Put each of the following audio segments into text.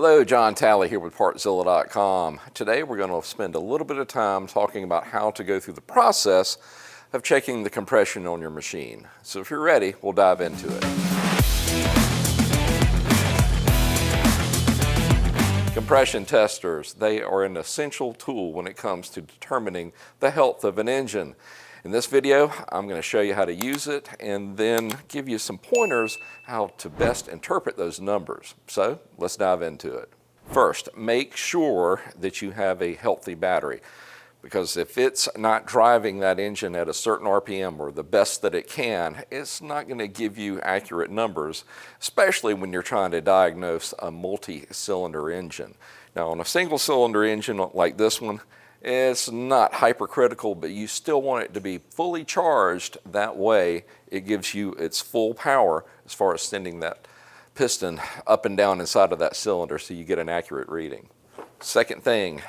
Hello, John Talley here with Partzilla.com. Today we're going to spend a little bit of time talking about how to go through the process of checking the compression on your machine. So if you're ready, we'll dive into it. Compression testers, they are an essential tool when it comes to determining the health of an engine. In this video, I'm going to show you how to use it and then give you some pointers how to best interpret those numbers. So let's dive into it. First, make sure that you have a healthy battery, because if it's not driving that engine at a certain RPM or the best that it can, it's not going to give you accurate numbers, especially when you're trying to diagnose a multi-cylinder engine. Now, on a single-cylinder engine like this one, it's not hypercritical, but you still want it to be fully charged. That way it gives you its full power as far as sending that piston up and down inside of that cylinder so you get an accurate reading. Second thing,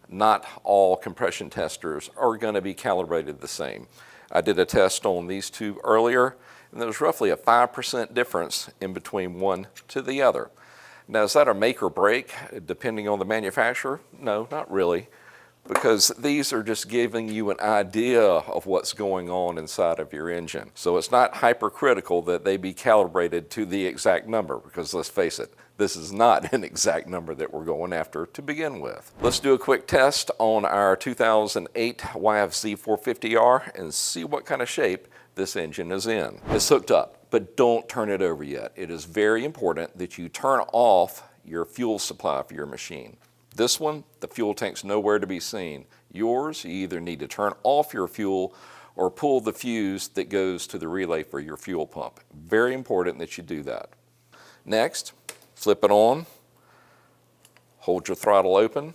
not all compression testers are going to be calibrated the same. I did a test on these two earlier, and there was roughly a 5% difference in between one to the other. Now, is that a make or break depending on the manufacturer? No, not really, because these are just giving you an idea of what's going on inside of your engine. So it's not hypercritical that they be calibrated to the exact number, because let's face it, this is not an exact number that we're going after to begin with. Let's do a quick test on our 2008 YFZ450R and see what kind of shape this engine is in. It's hooked up, but don't turn it over yet. It is very important that you turn off your fuel supply for your machine. This one, the fuel tank's nowhere to be seen. Yours, you either need to turn off your fuel or pull the fuse that goes to the relay for your fuel pump. Very important that you do that. Next, flip it on, hold your throttle open,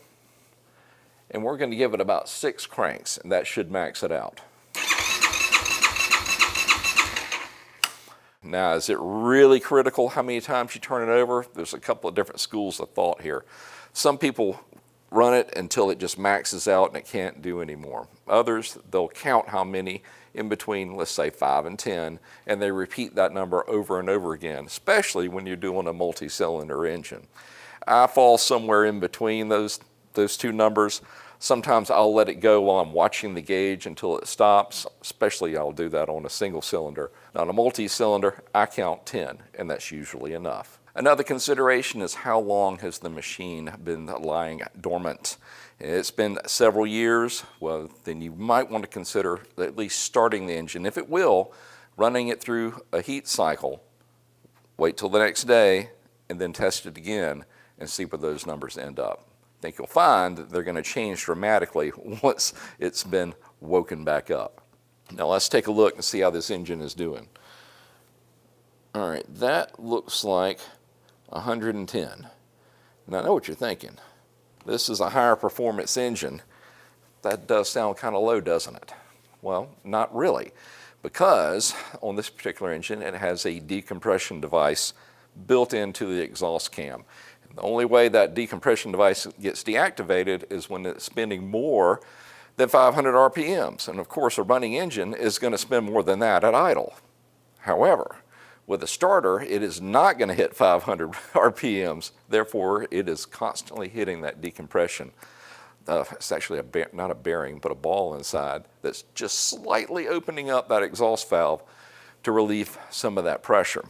and we're going to give it about 6 cranks, and that should max it out. Now, is it really critical how many times you turn it over? There's a couple of different schools of thought here. Some people run it until it just maxes out and it can't do anymore. Others, they'll count how many in between, let's say 5 and 10, and they repeat that number over and over again, especially when you're doing a multi-cylinder engine. I fall somewhere in between those two numbers. Sometimes I'll let it go while I'm watching the gauge until it stops, especially I'll do that on a single cylinder. Now, on a multi-cylinder, I count 10, and that's usually enough. Another consideration is how long has the machine been lying dormant. It's been several years. Well, then you might want to consider at least starting the engine. If it will, running it through a heat cycle, wait till the next day, and then test it again and see where those numbers end up. I think you'll find that they're going to change dramatically once it's been woken back up. Now let's take a look and see how this engine is doing. All right, that looks like 110. Now I know what you're thinking. This is a higher performance engine. That does sound kind of low, doesn't it? Well, not really, because on this particular engine it has a decompression device built into the exhaust cam. And the only way that decompression device gets deactivated is when it's spinning more than 500 RPMs. And of course a running engine is going to spin more than that at idle. However, with a starter, it is not going to hit 500 RPMs. Therefore, it is constantly hitting that decompression. It's actually not a bearing, but a ball inside that's just slightly opening up that exhaust valve to relieve some of that pressure.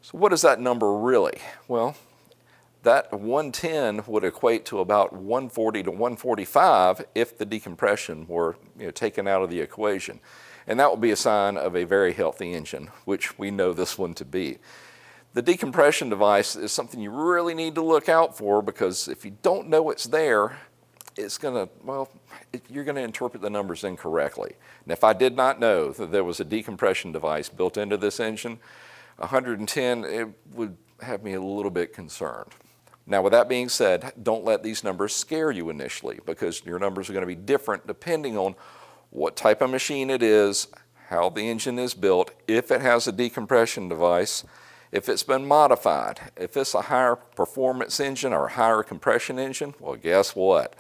So what is that number really? Well, that 110 would equate to about 140 to 145 if the decompression were taken out of the equation. And that will be a sign of a very healthy engine, which we know this one to be. The decompression device is something you really need to look out for, because if you don't know it's there, it's going to, you're going to interpret the numbers incorrectly. And if I did not know that there was a decompression device built into this engine, 110, it would have me a little bit concerned. Now, with that being said, don't let these numbers scare you initially, because your numbers are going to be different depending on what type of machine it is, how the engine is built, if it has a decompression device, if it's been modified. If it's a higher performance engine or a higher compression engine, well, guess what?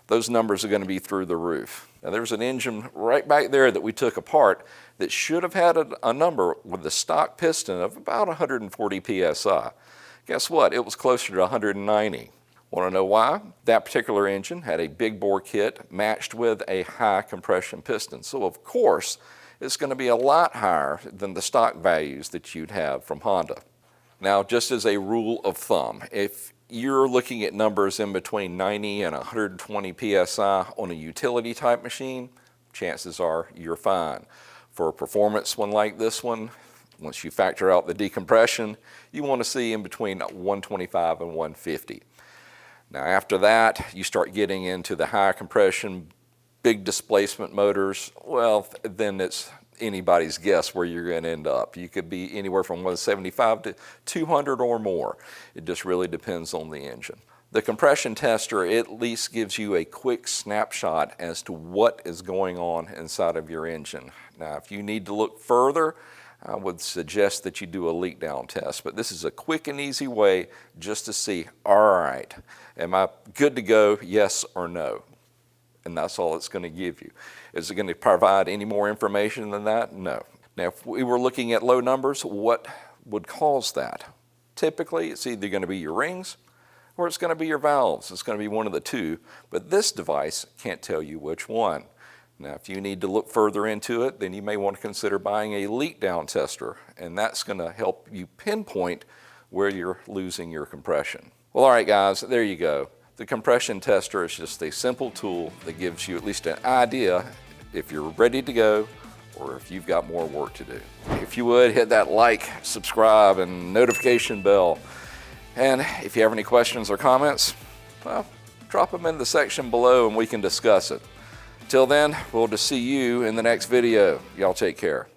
Those numbers are going to be through the roof. Now, there's an engine right back there that we took apart that should have had a number with the stock piston of about 140 PSI. Guess what? It was closer to 190. Want to know why? That particular engine had a big bore kit matched with a high compression piston. So of course, it's going to be a lot higher than the stock values that you'd have from Honda. Now, just as a rule of thumb, if you're looking at numbers in between 90 and 120 PSI on a utility type machine, chances are you're fine. For a performance one like this one, once you factor out the decompression, you want to see in between 125 and 150. Now after that, you start getting into the high compression, big displacement motors. Well, then it's anybody's guess where you're going to end up. You could be anywhere from 175 to 200 or more. It just really depends on the engine. The compression tester at least gives you a quick snapshot as to what is going on inside of your engine. Now, if you need to look further, I would suggest that you do a leak down test, but this is a quick and easy way just to see, all right, am I good to go, yes or no? And that's all it's going to give you. Is it going to provide any more information than that? No. Now, if we were looking at low numbers, what would cause that? Typically, it's either going to be your rings or it's going to be your valves. It's going to be one of the two, but this device can't tell you which one. Now, if you need to look further into it, then you may want to consider buying a leak down tester, and that's going to help you pinpoint where you're losing your compression. Well, all right, guys, there you go. The compression tester is just a simple tool that gives you at least an idea if you're ready to go or if you've got more work to do. If you would, hit that like, subscribe, and notification bell. And if you have any questions or comments, well, drop them in the section below and we can discuss it. Till then, we'll just see you in the next video. Y'all take care.